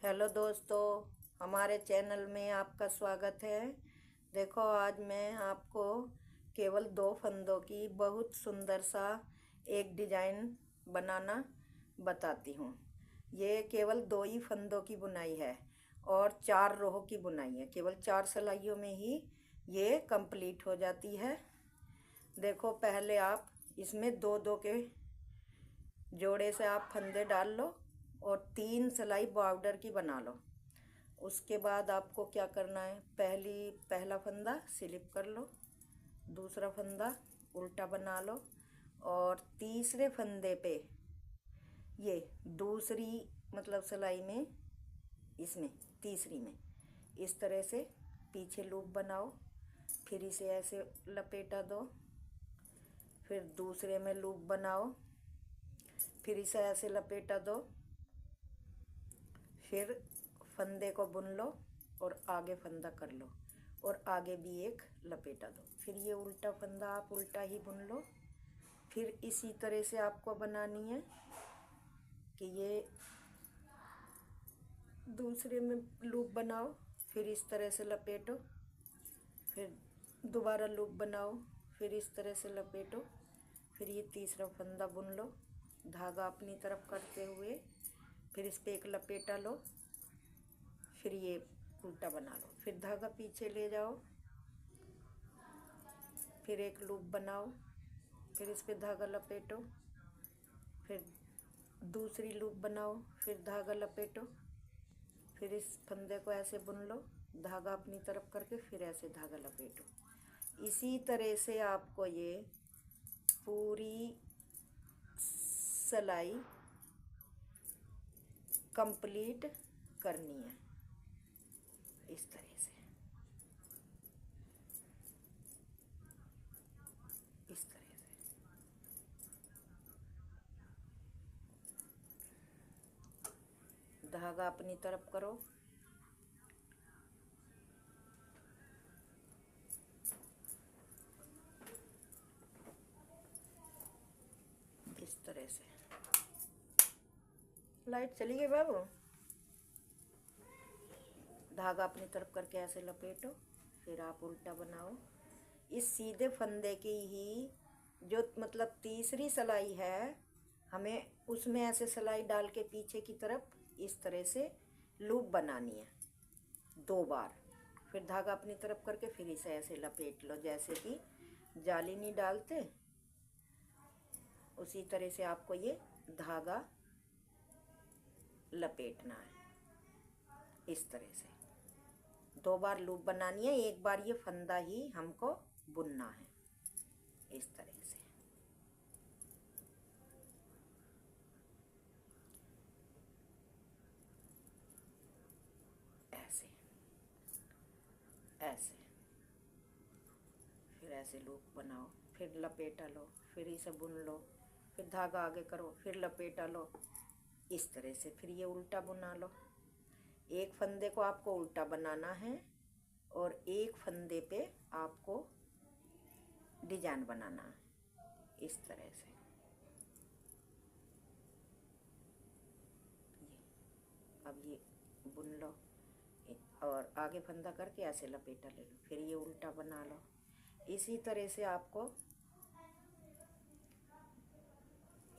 Hello दोस्तों, हमारे channel में आपका स्वागत है। देखो, आज मैं आपको केवल दो फंदों की बहुत सुंदर सा एक डिजाइन बनाना बताती हूँ। ये केवल दो ही फंदों की बुनाई है और 4 रोह की बुनाई है। केवल 4 सिलाइयों में ही ये कंप्लीट हो जाती है। देखो, पहले आप इसमें दो दो के जोड़े से आप फंदे डाल लो और 3 सिलाई बॉर्डर की बना लो। उसके बाद आपको क्या करना है, पहला फंदा स्लिप कर लो, दूसरा फंदा उल्टा बना लो और तीसरे फंदे पे ये दूसरी मतलब सिलाई में, इसमें तीसरी में इस तरह से पीछे लूप बनाओ, फिर इसे ऐसे लपेटा दो, फिर दूसरे में लूप बनाओ, फिर इसे ऐसे लपेटा दो, फिर फंदे को बुन लो और आगे फंदा कर लो और आगे भी एक लपेटा दो। फिर ये उल्टा फंदा आप उल्टा ही बुन लो। फिर इसी तरह से आपको बनानी है कि ये दूसरे में लूप बनाओ, फिर इस तरह से लपेटो, फिर दोबारा लूप बनाओ, फिर इस तरह से लपेटो, फिर ये तीसरा फंदा बुन लो, धागा अपनी तरफ करते हुए, फिर इस पे एक लपेटा लो, फिर ये उल्टा बना लो, फिर धागा पीछे ले जाओ, फिर एक लूप बनाओ, फिर इस पे धागा लपेटो, फिर दूसरी लूप बनाओ, फिर धागा लपेटो, फिर इस फंदे को ऐसे बुन लो, धागा अपनी तरफ करके फिर ऐसे धागा लपेटो। इसी तरह से आपको ये पूरी सिलाई कंप्लीट करनी है। इस तरह से, इस तरह से धागा अपनी तरफ करो, इस तरह से। लाइट चली गई बाबू। धागा अपनी तरफ करके ऐसे लपेटो, फिर आप उल्टा बनाओ। इस सीधे फंदे की ही जो मतलब तीसरी सिलाई है, हमें उसमें ऐसे सिलाई डाल के पीछे की तरफ इस तरह से लूप बनानी है 2 बार। फिर धागा अपनी तरफ करके फिर इसे ऐसे लपेट लो, जैसे कि जाली नहीं डालते उसी तरह से आपको ये धागा लपेटना है। इस तरह से 2 बार लूप बनानी है, एक बार ये फंदा ही हमको बुनना है। इस तरह से ऐसे ऐसे, फिर ऐसे लूप बनाओ, फिर लपेटा लो, फिर इसे बुन लो, फिर धागा आगे करो, फिर लपेटा लो। इस तरह से फिर ये उल्टा बुना लो। एक फंदे को आपको उल्टा बनाना है और एक फंदे पे आपको डिजाइन बनाना है। इस तरह से अब ये बुन लो और आगे फंदा करके ऐसे लपेटा ले लो, फिर ये उल्टा बना लो। इसी तरह से आपको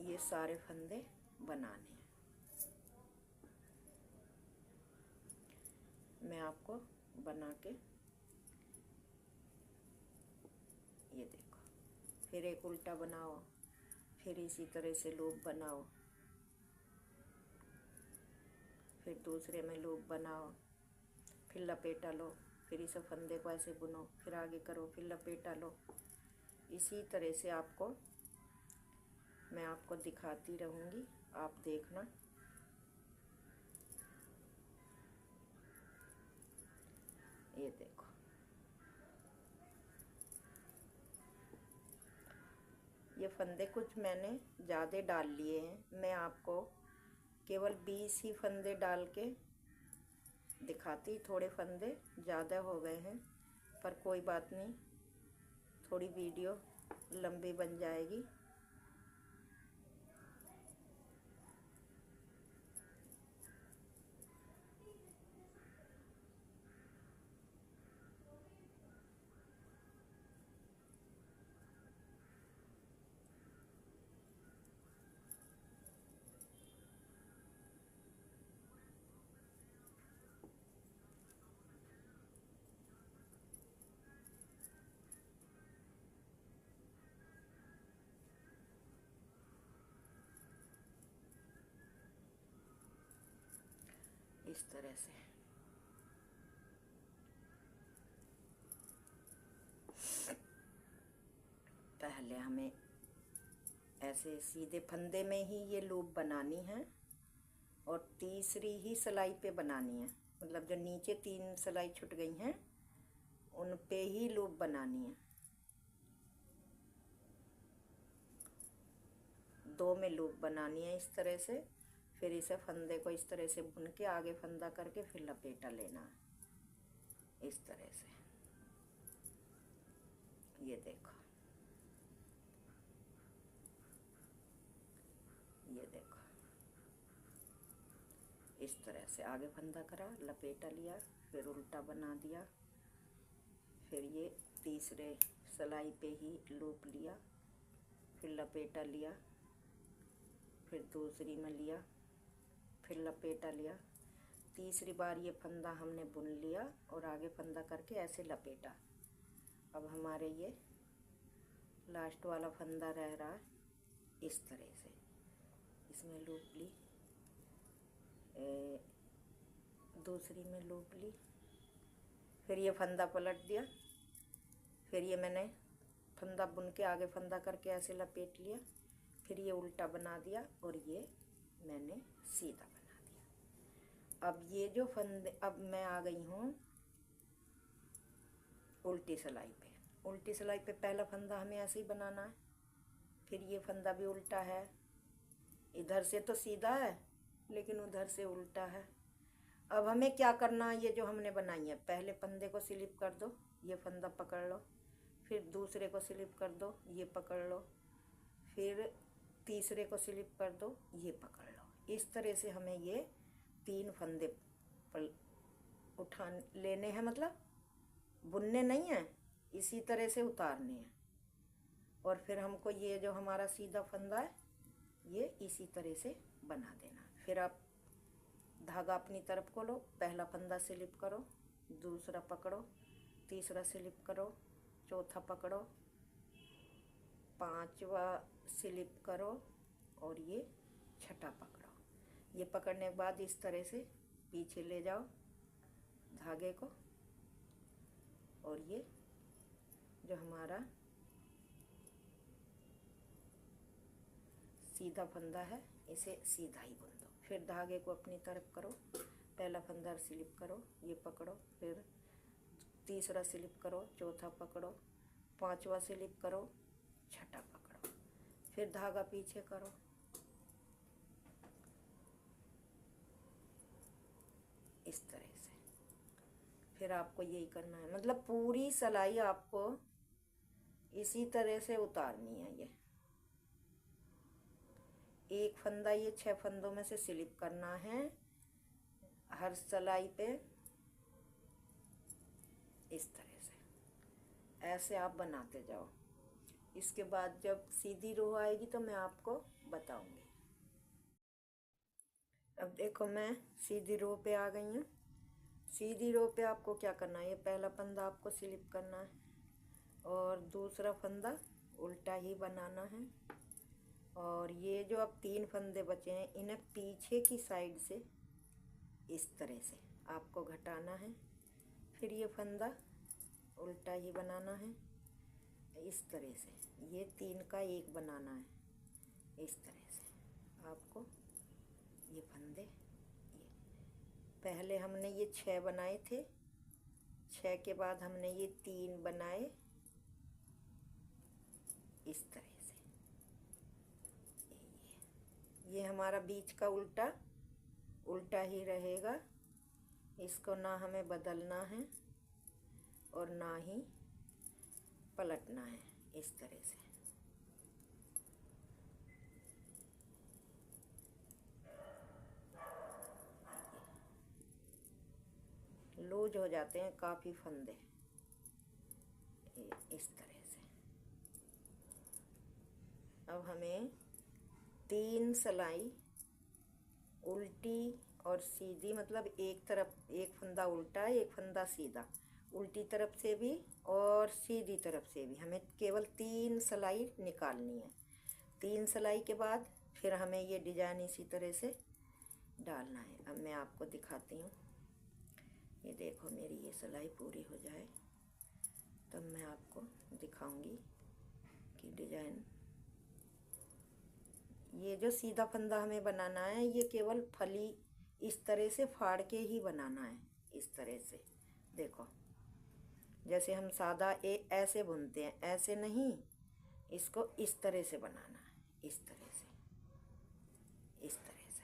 ये सारे फंदे बनाने हैं। मैं आपको बना के, ये देखो, फिर एक उल्टा बनाओ, फिर इसी तरह से लूप बनाओ, फिर दूसरे में लूप बनाओ, फिर लपेटा लो, फिर इस फंदे को ऐसे बुनो, फिर आगे करो, फिर लपेटा लो। इसी तरह से मैं आपको दिखाती रहूँगी, आप देखना। ये देखो, ये फंदे कुछ मैंने ज़्यादा डाल लिए हैं। मैं आपको केवल 20 ही फंदे डाल के दिखाती, थोड़े फंदे ज़्यादा हो गए हैं, पर कोई बात नहीं, थोड़ी वीडियो लंबी बन जाएगी। इस तरह से। पहले हमें ऐसे सीधे फंदे में ही ये लूप बनानी है और तीसरी ही सिलाई पे बनानी है, मतलब जो नीचे 3 सिलाई छूट गई हैं उन पे ही लूप बनानी है। 2 में लूप बनानी है इस तरह से। फिर इसे फंदे को इस तरह से बुन के आगे फंदा करके फिर लपेटा लेना है इस तरह से। ये देखो, ये देखो, इस तरह से आगे फंदा करा, लपेटा लिया, फिर उल्टा बना दिया, फिर ये तीसरे सिलाई पे ही लूप लिया, फिर लपेटा लिया, फिर दूसरी में लिया, फिर लपेटा लिया। तीसरी बार ये फंदा हमने बुन लिया और आगे फंदा करके ऐसे लपेटा। अब हमारे ये लास्ट वाला फंदा रह रहा है इस तरह से। इसमें लूप ली, दूसरी में लूप ली, फिर ये फंदा पलट दिया, फिर ये मैंने फंदा बुन के आगे फंदा करके ऐसे लपेट लिया, फिर ये उल्टा बना दिया और ये मैंने सीधा बना दिया। अब ये जो फंदे, अब मैं आ गई हूँ उल्टी सिलाई पे। उल्टी सिलाई पे पहला फंदा हमें ऐसे ही बनाना है, फिर ये फंदा भी उल्टा है, इधर से तो सीधा है लेकिन उधर से उल्टा है। अब हमें क्या करना है, ये जो हमने बनाई है, पहले फंदे को स्लिप कर दो, ये फंदा पकड़ लो, फिर दूसरे को स्लिप कर दो, ये पकड़ लो, फिर तीसरे को स्लिप कर दो, ये पकड़ लो। इस तरह से हमें ये 3 फंदे उठा लेने हैं, मतलब बुनने नहीं है, इसी तरह से उतारने हैं। और फिर हमको ये जो हमारा सीधा फंदा है ये इसी तरह से बना देना। फिर आप धागा अपनी तरफ को लो, पहला फंदा स्लिप करो, दूसरा पकड़ो, तीसरा स्लिप करो, चौथा पकड़ो, पांचवा स्लिप करो और ये छठा पकड़ो। ये पकड़ने के बाद इस तरह से पीछे ले जाओ धागे को और ये जो हमारा सीधा फंदा है इसे सीधा ही बुन दो। फिर धागे को अपनी तरफ करो, पहला फंदा स्लिप करो, ये पकड़ो, फिर तीसरा स्लिप करो, चौथा पकड़ो, पांचवा स्लिप करो, छठा पकड़ो, फिर धागा पीछे करो, इस तरह से। फिर आपको यही करना है, मतलब पूरी सिलाई आपको इसी तरह से उतारनी है। ये एक फंदा ये 6 फंदों में से स्लिप करना है हर सिलाई पे, इस तरह से ऐसे आप बनाते जाओ। इसके बाद जब सीधी रो आएगी तो मैं आपको बताऊंगी। अब देखो मैं सीधी रो पे आ गई हूँ। सीधी रो पे आपको क्या करना है, ये पहला फंदा आपको स्लिप करना है और दूसरा फंदा उल्टा ही बनाना है। और ये जो अब 3 फंदे बचे हैं इन्हें पीछे की साइड से इस तरह से आपको घटाना है। फिर ये फंदा उल्टा ही बनाना है इस तरह से, ये 3 का 1 बनाना है इस तरह से आपको। ये फंदे ये पहले हमने ये 6 बनाए थे, 6 के बाद हमने ये 3 बनाए इस तरह से। ये हमारा बीच का उल्टा ही रहेगा, इसको ना हमें बदलना है और ना ही पलटना है, इस तरह से। लूज हो जाते हैं काफ़ी फंदे इस तरह से। अब हमें 3 सिलाई उल्टी और सीधी, मतलब एक तरफ एक फंदा उल्टा एक फंदा सीधा, उल्टी तरफ से भी और सीधी तरफ से भी हमें केवल 3 सिलाई निकालनी है। 3 सिलाई के बाद फिर हमें ये डिजाइन इसी तरह से डालना है। अब मैं आपको दिखाती हूँ। ये देखो मेरी ये सिलाई पूरी हो जाए तब मैं आपको दिखाऊंगी कि डिजाइन। ये जो सीधा फंदा हमें बनाना है ये केवल फली इस तरह से फाड़ के ही बनाना है। इस तरह से देखो, जैसे हम सादा ऐसे बुनते हैं, ऐसे नहीं, इसको इस तरह से बनाना है। इस तरह से, इस तरह से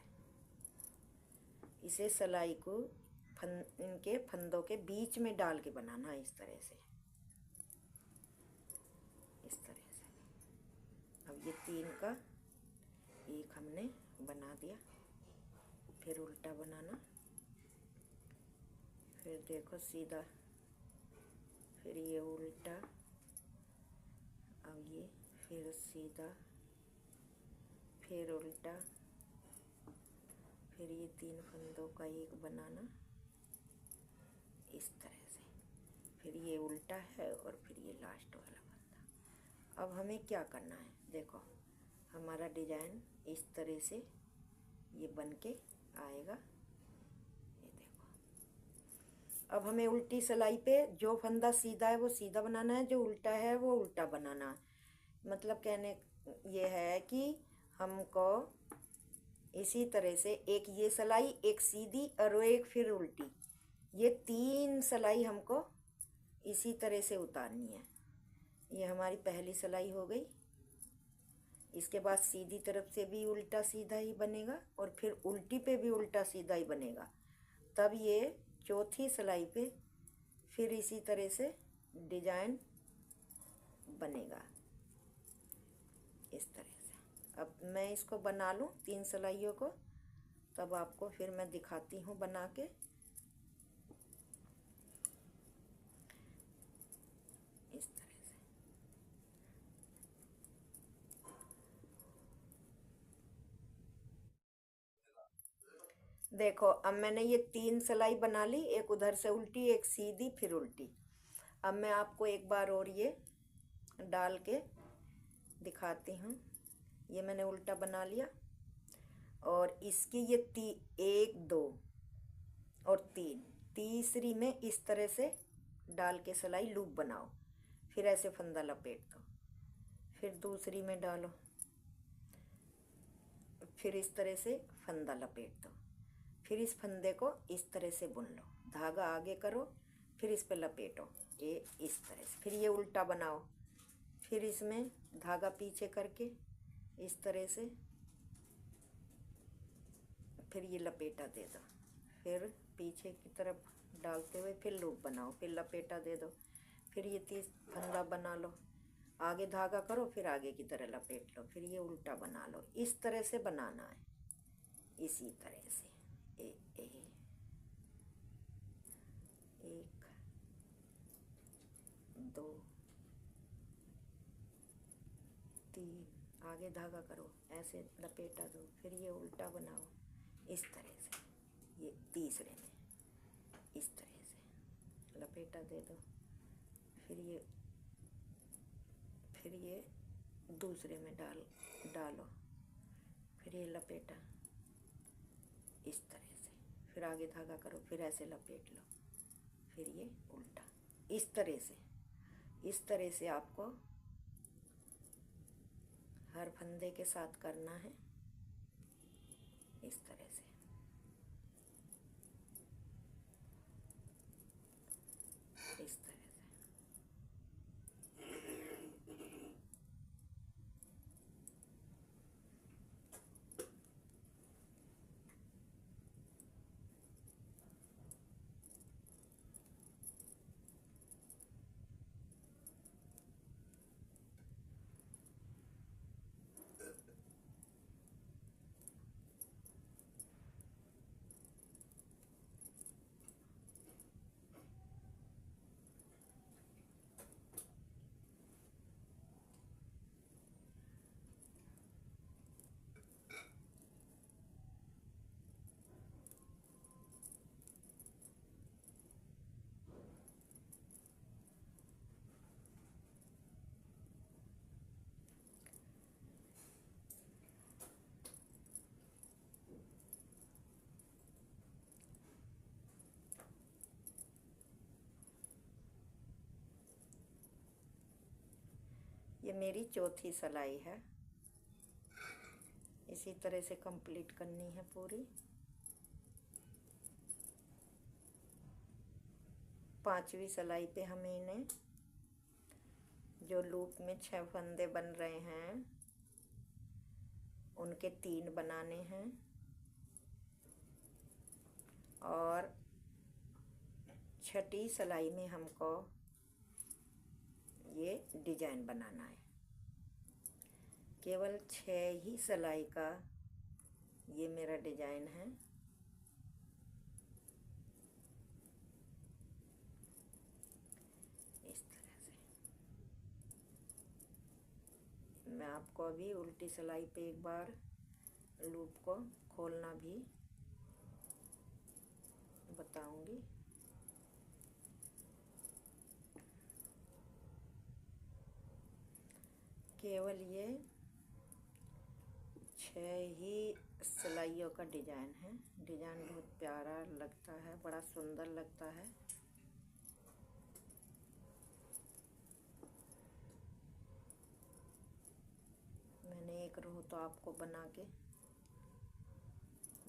इसे सिलाई को इनके फंदों के बीच में डाल के बनाना है। इस तरह से, इस तरह से। अब ये 3 का एक हमने बना दिया। फिर उल्टा बनाना, फिर देखो सीधा, फिर ये उल्टा, अब ये फिर सीधा, फिर उल्टा, फिर ये 3 फंदों का एक बनाना इस तरह से, फिर ये उल्टा है और फिर ये लास्ट वाला फंदा। अब हमें क्या करना है, देखो हमारा डिजाइन इस तरह से ये बन के आएगा। ये देखो, अब हमें उल्टी सिलाई पे जो फंदा सीधा है वो सीधा बनाना है, जो उल्टा है वो उल्टा बनाना है। मतलब कहने ये है कि हमको इसी तरह से एक ये सिलाई, एक सीधी और एक फिर उल्टी, ये 3 सिलाई हमको इसी तरह से उतारनी है। ये हमारी पहली सिलाई हो गई। इसके बाद सीधी तरफ से भी उल्टा सीधा ही बनेगा और फिर उल्टी पे भी उल्टा सीधा ही बनेगा। तब ये चौथी सिलाई पे फिर इसी तरह से डिजाइन बनेगा इस तरह से। अब मैं इसको बना लूँ 3 सिलाइयों को, तब आपको फिर मैं दिखाती हूँ बना के। इस तरह से देखो, अब मैंने ये 3 सिलाई बना ली, एक उधर से उल्टी, एक सीधी, फिर उल्टी। अब मैं आपको एक बार और ये डाल के दिखाती हूँ। ये मैंने उल्टा बना लिया और इसकी ये 1 2 और 3, तीसरी में इस तरह से डाल के सिलाई लूप बनाओ, फिर ऐसे फंदा लपेट दो, फिर दूसरी में डालो, फिर इस तरह से फंदा लपेट दो, फिर इस फंदे को इस तरह से बुन लो, धागा आगे करो, फिर इस पे लपेटो, ये इस तरह से। फिर ये उल्टा बनाओ, फिर इसमें धागा पीछे करके इस तरह से, फिर ये लपेटा दे दो, फिर पीछे की तरफ डालते हुए फिर लूप बनाओ, फिर लपेटा दे दो, फिर ये 30 फंदा बना लो, आगे धागा करो, फिर आगे की तरह लपेट लो, फिर ये उल्टा बना लो। इस तरह से बनाना है, इसी तरह से। एक 2 3, आगे धागा करो, ऐसे लपेटा दो, फिर ये उल्टा बनाओ इस तरह से। ये तीसरे में इस तरह से लपेटा दे दो, फिर ये दूसरे में डालो, फिर ये लपेटा इस तरह से, फिर आगे धागा करो, फिर ऐसे लपेट लो, फिर ये उल्टा। इस तरह से आपको हर फंदे के साथ करना है, इस तरह से। इस तरह से मेरी चौथी सिलाई है। इसी तरह से कंप्लीट करनी है पूरी। 5वीं सिलाई पे हमें इन्हें जो लूप में 6 फंदे बन रहे हैं उनके 3 बनाने हैं और 6ठी सिलाई में हमको ये डिजाइन बनाना है। केवल 6 ही सिलाई का ये मेरा डिजाइन है। इस तरह से मैं आपको अभी उल्टी सिलाई पे एक बार लूप को खोलना भी बताऊंगी। केवल ये 6 ही सिलाइयों का डिजाइन है। डिजाइन बहुत प्यारा लगता है, बड़ा सुंदर लगता है। मैंने एक रो तो आपको बना के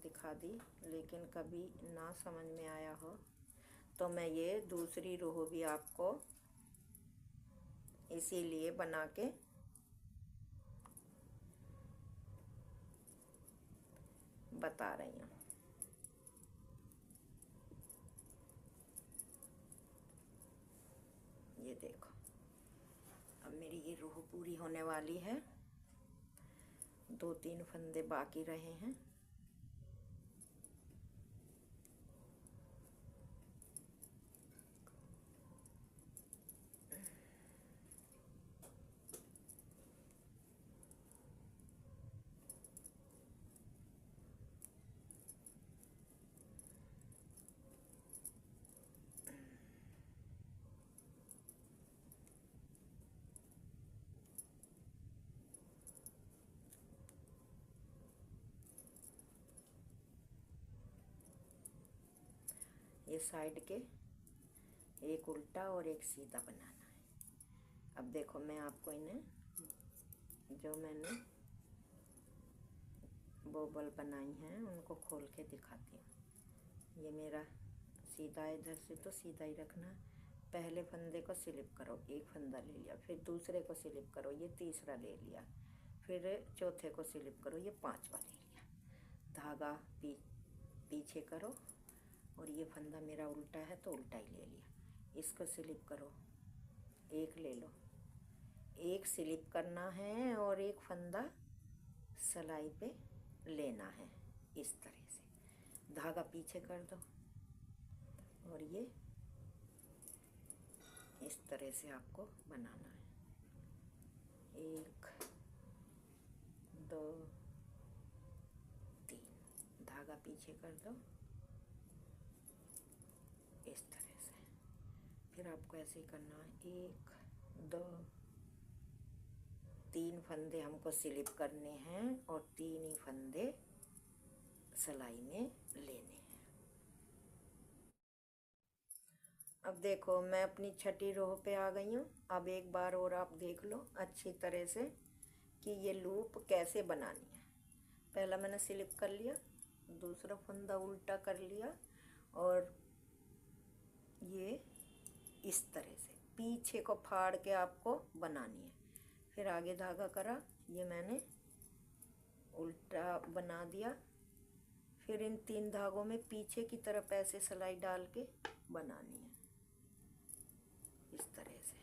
दिखा दी, लेकिन कभी ना समझ में आया हो तो मैं ये दूसरी रो भी आपको इसीलिए बना के बता रही हूँ। ये देखो, अब मेरी ये रो पूरी होने वाली है। 2-3 फंदे बाकी रहे हैं। ये साइड के एक उल्टा और एक सीधा बनाना है। अब देखो, मैं आपको इन्हें जो मैंने बोबल बनाई हैं उनको खोल के दिखाती हूँ। ये मेरा सीधा, इधर से तो सीधा ही रखना। पहले फंदे को स्लिप करो, एक फंदा ले लिया, फिर दूसरे को स्लिप करो, ये तीसरा ले लिया, फिर चौथे को स्लिप करो, ये 5वां ले लिया। धागा पीछे करो और ये फंदा मेरा उल्टा है तो उल्टा ही ले लिया। इसको स्लिप करो, एक ले लो, एक स्लिप करना है और एक फंदा सिलाई पे लेना है। इस तरह से धागा पीछे कर दो और ये इस तरह से आपको बनाना है। 1 2 3, धागा पीछे कर दो इस तरह से। फिर आपको ऐसे ही करना है। 1 2 3 फंदे हमको स्लिप करने हैं और 3 ही फंदे सिलाई में लेने हैं। अब देखो, मैं अपनी 6ठी रो पे आ गई हूँ। अब एक बार और आप देख लो अच्छी तरह से कि ये लूप कैसे बनानी है। पहला मैंने स्लिप कर लिया, दूसरा फंदा उल्टा कर लिया और ये इस तरह से पीछे को फाड़ के आपको बनानी है। फिर आगे धागा करा, ये मैंने उल्टा बना दिया। फिर इन 3 धागों में पीछे की तरफ ऐसे सिलाई डाल के बनानी है इस तरह से।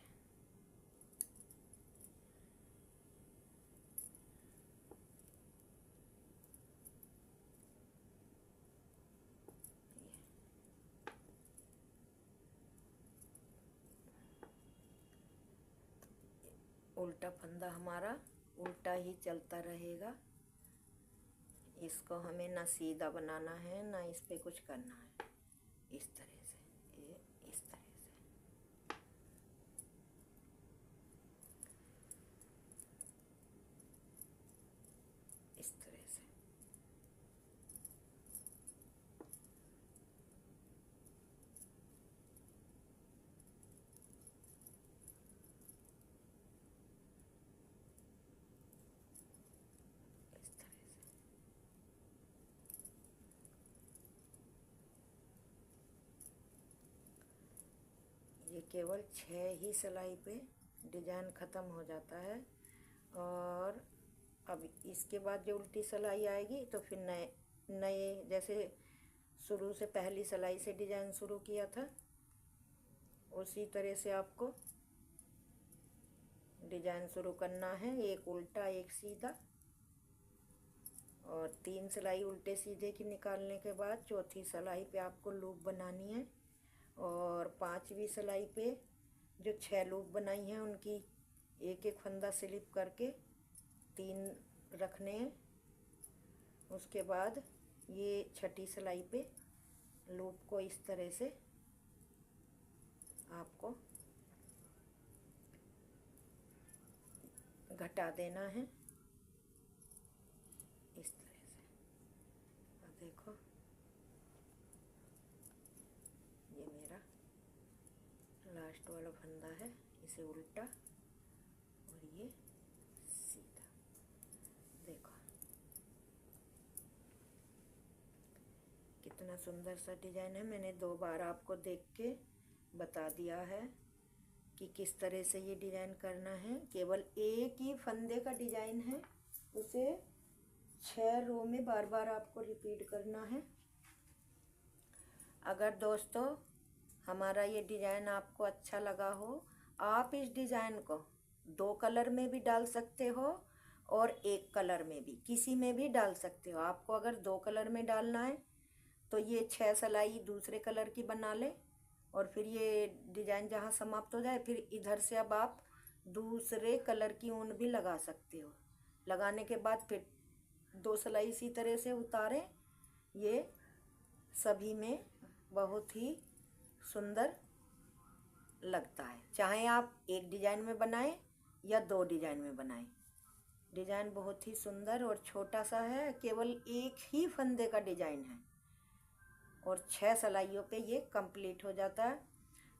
उल्टा फंदा हमारा उल्टा ही चलता रहेगा। इसको हमें ना सीधा बनाना है ना इस पे कुछ करना है। इस तरह से, ये इस तरह से। इस तरह से ये केवल 6 ही सिलाई पे डिजाइन ख़त्म हो जाता है। और अब इसके बाद जो उल्टी सिलाई आएगी तो फिर नए नए जैसे शुरू से पहली सिलाई से डिजाइन शुरू किया था उसी तरह से आपको डिजाइन शुरू करना है। एक उल्टा एक सीधा, और 3 सिलाई उल्टे सीधे की निकालने के बाद चौथी सिलाई पे आपको लूप बनानी है। और 5वीं सिलाई पे जो 6 लूप बनाई हैं उनकी एक एक फंदा स्लिप करके 3 रखने हैं। उसके बाद ये 6ठी सिलाई पे लूप को इस तरह से आपको घटा देना है, इस तरह से। और देखो ये मेरा लास्ट वाला फंदा है, इसे उल्टा और ये सीधा। देखो कितना सुंदर सा डिजाइन है। मैंने 2 बार आपको देख के बता दिया है कि किस तरह से ये डिजाइन करना है। केवल एक ही फंदे का डिजाइन है, उसे 6 रो में बार बार आपको रिपीट करना है। अगर दोस्तों हमारा ये डिजाइन आपको अच्छा लगा हो, आप इस डिजाइन को 2 कलर में भी डाल सकते हो और 1 कलर में भी, किसी में भी डाल सकते हो। आपको अगर 2 कलर में डालना है तो ये 6 सिलाई दूसरे कलर की बना ले और फिर ये डिजाइन जहाँ समाप्त हो जाए फिर इधर से अब आप दूसरे कलर की ऊन भी लगा सकते हो। लगाने के बाद फिर 2 सिलाई इसी तरह से उतारें। ये सभी में बहुत ही सुंदर लगता है, चाहे आप एक डिजाइन में बनाएं या 2 डिजाइन में बनाएं। डिजाइन बहुत ही सुंदर और छोटा सा है, केवल एक ही फंदे का डिजाइन है और 6 सिलाइयों पे ये कंप्लीट हो जाता है।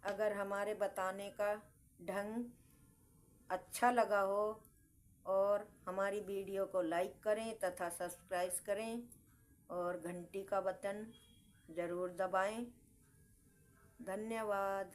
अगर हमारे बताने का ढंग अच्छा लगा हो और हमारी वीडियो को लाइक करें तथा सब्सक्राइब करें और घंटी का बटन ज़रूर दबाएं। धन्यवाद।